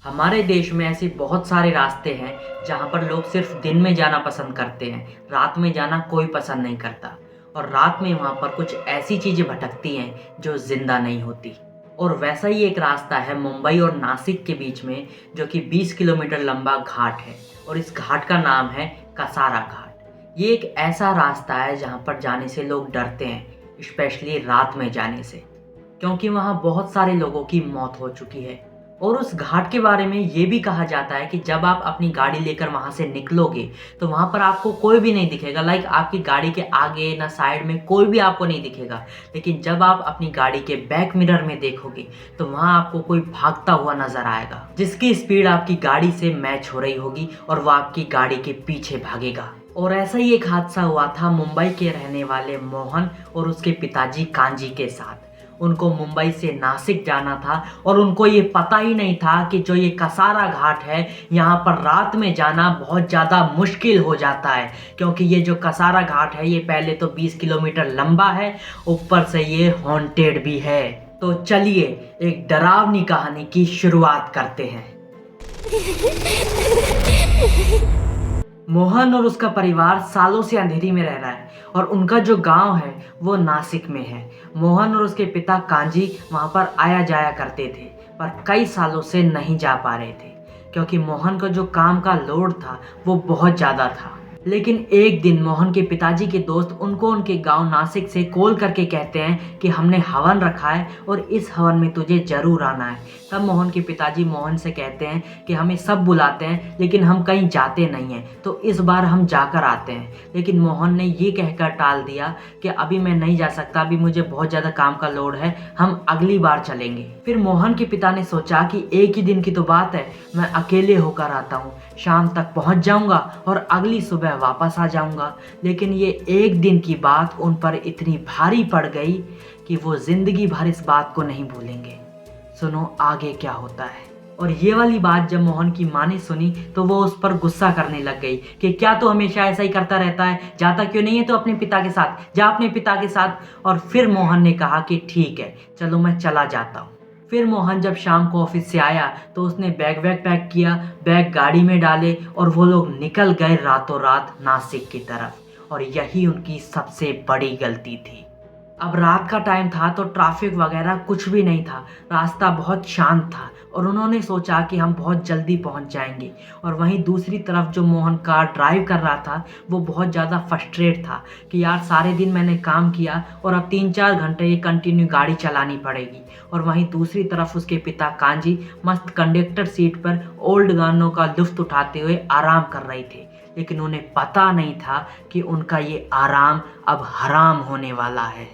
हमारे देश में ऐसे बहुत सारे रास्ते हैं जहाँ पर लोग सिर्फ दिन में जाना पसंद करते हैं, रात में जाना कोई पसंद नहीं करता। और रात में वहाँ पर कुछ ऐसी चीज़ें भटकती हैं जो जिंदा नहीं होती। और वैसा ही एक रास्ता है मुंबई और नासिक के बीच में, जो कि 20 किलोमीटर लंबा घाट है। और इस घाट का नाम है कसारा घाट। ये एक ऐसा रास्ता है जहाँ पर जाने से लोग डरते हैं, स्पेशली रात में जाने से, क्योंकि वहाँ बहुत सारे लोगों की मौत हो चुकी है। और उस घाट के बारे में ये भी कहा जाता है कि जब आप अपनी गाड़ी लेकर वहाँ से निकलोगे तो वहाँ पर आपको कोई भी नहीं दिखेगा। लाइक आपकी गाड़ी के आगे ना साइड में कोई भी आपको नहीं दिखेगा। लेकिन जब आप अपनी गाड़ी के बैक मिरर में देखोगे तो वहाँ आपको कोई भागता हुआ नजर आएगा, जिसकी स्पीड आपकी गाड़ी से मैच हो रही होगी और वो आपकी गाड़ी के पीछे भागेगा। और ऐसा ही एक हादसा हुआ था मुंबई के रहने वाले मोहन और उसके पिताजी कांजी के साथ। उनको मुंबई से नासिक जाना था और उनको ये पता ही नहीं था कि जो ये कसारा घाट है, यहाँ पर रात में जाना बहुत ज़्यादा मुश्किल हो जाता है, क्योंकि ये जो कसारा घाट है ये पहले तो 20 किलोमीटर लंबा है, ऊपर से ये हॉन्टेड भी है। तो चलिए एक डरावनी कहानी की शुरुआत करते हैं। मोहन और उसका परिवार सालों से अंधेरी में रह रहा है और उनका जो गांव है वो नासिक में है। मोहन और उसके पिता कांजी वहां पर आया जाया करते थे, पर कई सालों से नहीं जा पा रहे थे, क्योंकि मोहन का जो काम का लोड था वो बहुत ज़्यादा था। लेकिन एक दिन मोहन के पिताजी के दोस्त उनको उनके गांव नासिक से कॉल करके कहते हैं कि हमने हवन रखा है और इस हवन में तुझे जरूर आना है। तब मोहन के पिताजी मोहन से कहते हैं कि हमें सब बुलाते हैं लेकिन हम कहीं जाते नहीं हैं, तो इस बार हम जाकर आते हैं। लेकिन मोहन ने ये कहकर टाल दिया कि अभी मैं नहीं जा सकता, अभी मुझे बहुत ज़्यादा काम का लोड है, हम अगली बार चलेंगे। फिर मोहन के पिता ने सोचा कि एक ही दिन की तो बात है, मैं अकेले होकर आता हूँ, शाम तक पहुँच जाऊँगा और अगली सुबह वापस आ जाऊँगा। लेकिन ये एक दिन की बात उन पर इतनी भारी पड़ गई कि वो जिंदगी भर इस बात को नहीं भूलेंगे। सुनो आगे क्या होता है। और ये वाली बात जब मोहन की माँ ने सुनी तो वो उस पर गुस्सा करने लग गई कि क्या तो हमेशा ऐसा ही करता रहता है, जाता क्यों नहीं है तो अपने पिता के साथ जा, अपने पिता के साथ। और फिर मोहन ने कहा कि ठीक है चलो मैं चला जाता हूँ। फिर मोहन जब शाम को ऑफिस से आया तो उसने बैग पैक किया, बैग गाड़ी में डाले और वो लोग निकल गए रातों रात नासिक की तरफ। और यही उनकी सबसे बड़ी गलती थी। अब रात का टाइम था तो ट्रैफिक वगैरह कुछ भी नहीं था, रास्ता बहुत शांत था और उन्होंने सोचा कि हम बहुत जल्दी पहुंच जाएंगे। और वहीं दूसरी तरफ जो मोहन कार ड्राइव कर रहा था वो बहुत ज़्यादा फ्रस्ट्रेट था कि यार सारे दिन मैंने काम किया और अब 3-4 घंटे ये कंटिन्यू गाड़ी चलानी पड़ेगी। और वहीं दूसरी तरफ उसके पिता कांजी मस्त कंडक्टर सीट पर ओल्ड गानों का लुत्फ उठाते हुए आराम कर रहे थे। लेकिन उन्हें पता नहीं था कि उनका ये आराम अब हराम होने वाला है।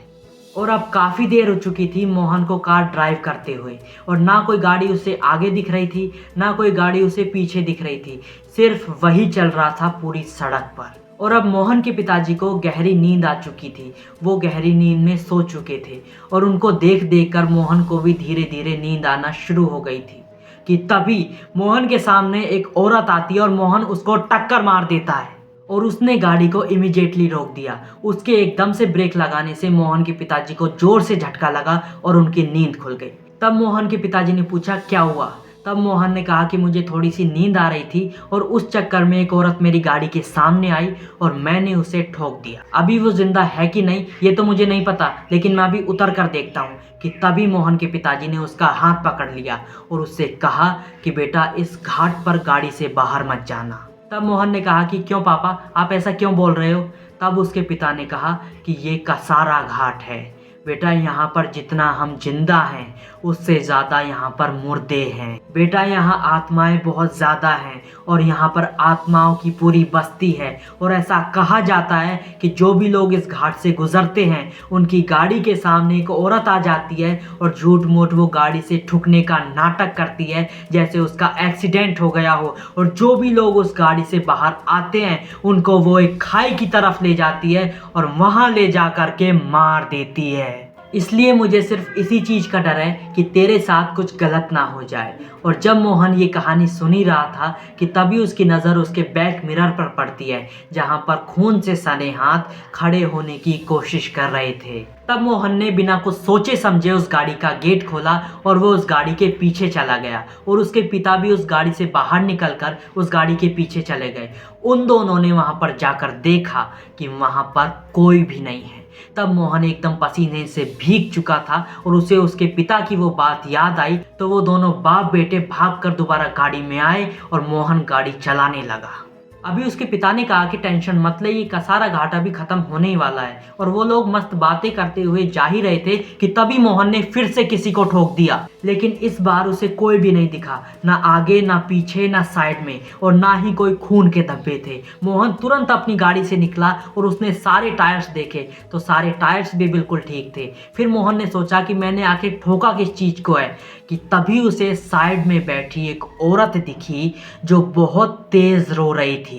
और अब काफ़ी देर हो चुकी थी मोहन को कार ड्राइव करते हुए, और ना कोई गाड़ी उसे आगे दिख रही थी ना कोई गाड़ी उसे पीछे दिख रही थी, सिर्फ वही चल रहा था पूरी सड़क पर। और अब मोहन के पिताजी को गहरी नींद आ चुकी थी, वो गहरी नींद में सो चुके थे और उनको देख देख कर मोहन को भी धीरे धीरे नींद आना शुरू हो गई थी कि तभी मोहन के सामने एक औरत आती है और मोहन उसको टक्कर मार देता है और उसने गाड़ी को इमीडिएटली रोक दिया। उसके एकदम से ब्रेक लगाने से मोहन के पिताजी को जोर से झटका लगा और उनकी नींद खुल गई। तब मोहन के पिताजी ने पूछा क्या हुआ। तब मोहन ने कहा कि मुझे थोड़ी सी नींद आ रही थी और उस चक्कर में एक औरत मेरी गाड़ी के सामने आई और मैंने उसे ठोक दिया। अभी वो जिंदा है कि नहीं ये तो मुझे नहीं पता, लेकिन मैं अभी उतर कर देखता हूँ। कि तभी मोहन के पिताजी ने उसका हाथ पकड़ लिया और उससे कहा कि बेटा इस घाट पर गाड़ी से बाहर मत जाना। तब मोहन ने कहा कि क्यों पापा, आप ऐसा क्यों बोल रहे हो। तब उसके पिता ने कहा कि ये कसारा घाट है बेटा, यहाँ पर जितना हम जिंदा हैं उससे ज़्यादा यहाँ पर मुर्दे हैं बेटा, यहाँ आत्माएं बहुत ज़्यादा हैं और यहाँ पर आत्माओं की पूरी बस्ती है। और ऐसा कहा जाता है कि जो भी लोग इस घाट से गुजरते हैं उनकी गाड़ी के सामने एक औरत आ जाती है और झूठ मूठ वो गाड़ी से ठुकने का नाटक करती है जैसे उसका एक्सीडेंट हो गया हो। और जो भी लोग उस गाड़ी से बाहर आते हैं उनको वो एक खाई की तरफ ले जाती है और वहाँ ले जा कर के मार देती है। इसलिए मुझे सिर्फ इसी चीज़ का डर है कि तेरे साथ कुछ गलत ना हो जाए। और जब मोहन ये कहानी सुन ही रहा था कि तभी उसकी नज़र उसके बैक मिरर पर पड़ती है, जहाँ पर खून से सने हाथ खड़े होने की कोशिश कर रहे थे। तब मोहन ने बिना कुछ सोचे समझे उस गाड़ी का गेट खोला और वो उस गाड़ी के पीछे चला गया और उसके पिता भी उस गाड़ी से बाहर निकलकर उस गाड़ी के पीछे चले गए। उन दोनों ने वहाँ पर जाकर देखा कि वहाँ पर कोई भी नहीं है। तब मोहन एकदम पसीने से भीग चुका था और उसे उसके पिता की वो बात याद आई, तो वो दोनों बाप बेटे भागकर दोबारा गाड़ी में आए और मोहन गाड़ी चलाने लगा। अभी उसके पिता ने कहा कि टेंशन मत ले, ये कसारा घाट अभी खत्म होने ही वाला है। और वो लोग मस्त बातें करते हुए जा ही रहे थे कि तभी मोहन ने फिर से किसी को ठोक दिया, लेकिन इस बार उसे कोई भी नहीं दिखा, ना आगे ना पीछे ना साइड में, और ना ही कोई खून के धब्बे थे। मोहन तुरंत अपनी गाड़ी से निकला और उसने सारे टायर्स देखे तो सारे टायर्स भी बिल्कुल ठीक थे। फिर मोहन ने सोचा कि मैंने आखिर ठोका किस चीज़ को है, कि तभी उसे साइड में बैठी एक औरत दिखी जो बहुत तेज रो रही थी।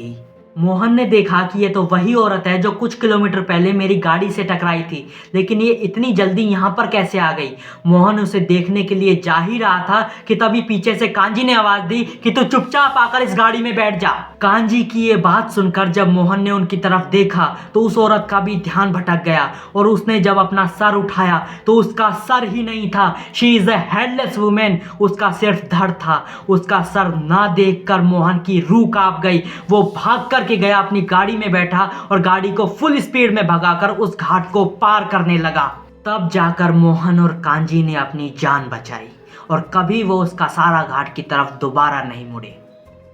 मोहन ने देखा कि ये तो वही औरत है जो कुछ किलोमीटर पहले मेरी गाड़ी से टकराई थी, लेकिन ये इतनी जल्दी यहाँ पर कैसे आ गई। मोहन उसे देखने के लिए जा ही रहा था कि तभी पीछे से कांजी ने आवाज दी कि तू चुपचाप आकर इस गाड़ी में बैठ जा। कांजी की ये बात सुनकर जब मोहन ने उनकी तरफ देखा तो उस औरत का भी ध्यान भटक गया और उसने जब अपना सर उठाया तो उसका सर ही नहीं था। She is a headless women. उसका सिर्फ धड़ था। उसका सर ना देखकर मोहन की रूह कांप गई। वो भागकर के गया, अपनी गाड़ी में बैठा और गाड़ी को फुल स्पीड में भगाकर उस घाट को पार करने लगा। तब जाकर मोहन और कांजी ने अपनी जान बचाई और कभी वो उस कसारा घाट की तरफ दोबारा नहीं मुड़े।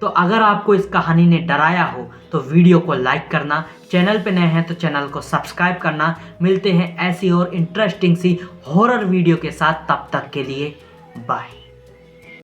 तो अगर आपको इस कहानी ने डराया हो तो वीडियो को लाइक करना, चैनल पे नए हैं तो चैनल को सब्सक्राइब करना। मिलते हैं ऐसी और इंटरेस्टिंग सी हॉरर वीडियो के साथ, तब तक के लिए बाय।